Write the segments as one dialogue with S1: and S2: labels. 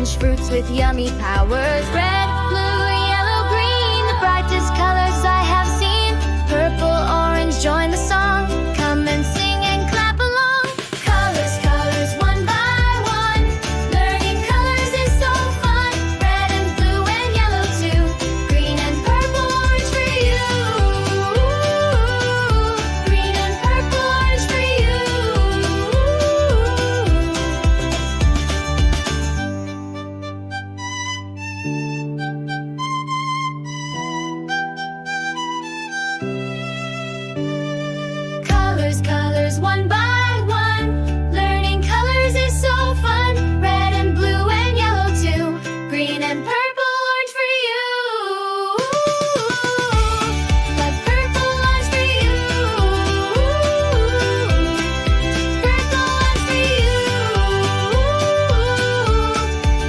S1: orange fruits with yummy powers. Red, blue, yellow, green, the brightest colors I have seen. Purple, orange, join the song. Come and sing and clap along. Colors, colors, one by one. Learning colors is so fun. Red and blue and yellow too. Green and purple, orange for you. Green and purple, orange for you. Colors, colors, one by one. Learning colors is so fun. Red and blue and yellow too. Green and purple, orange for you. But purple, orange for you. Purple, orange for you.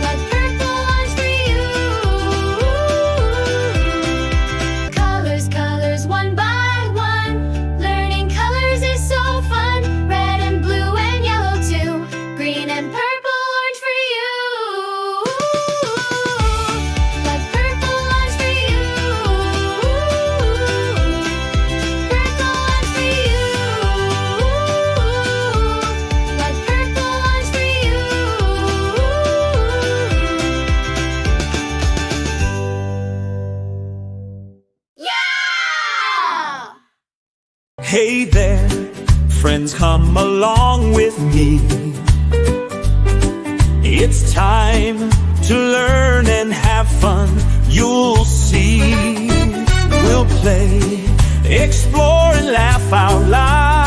S1: But purple, orange for you. Colors, colors, one by one. Learning colors is so fun. Red and blue and yellow too. Green and purple, orange for you. But purple, orange for you. Purple, orange for you. But purple, orange for you. Yeah!
S2: Hey there, friends, come along with me. It's time to learn and have fun. You'll see. We'll play, explore, and laugh out loud.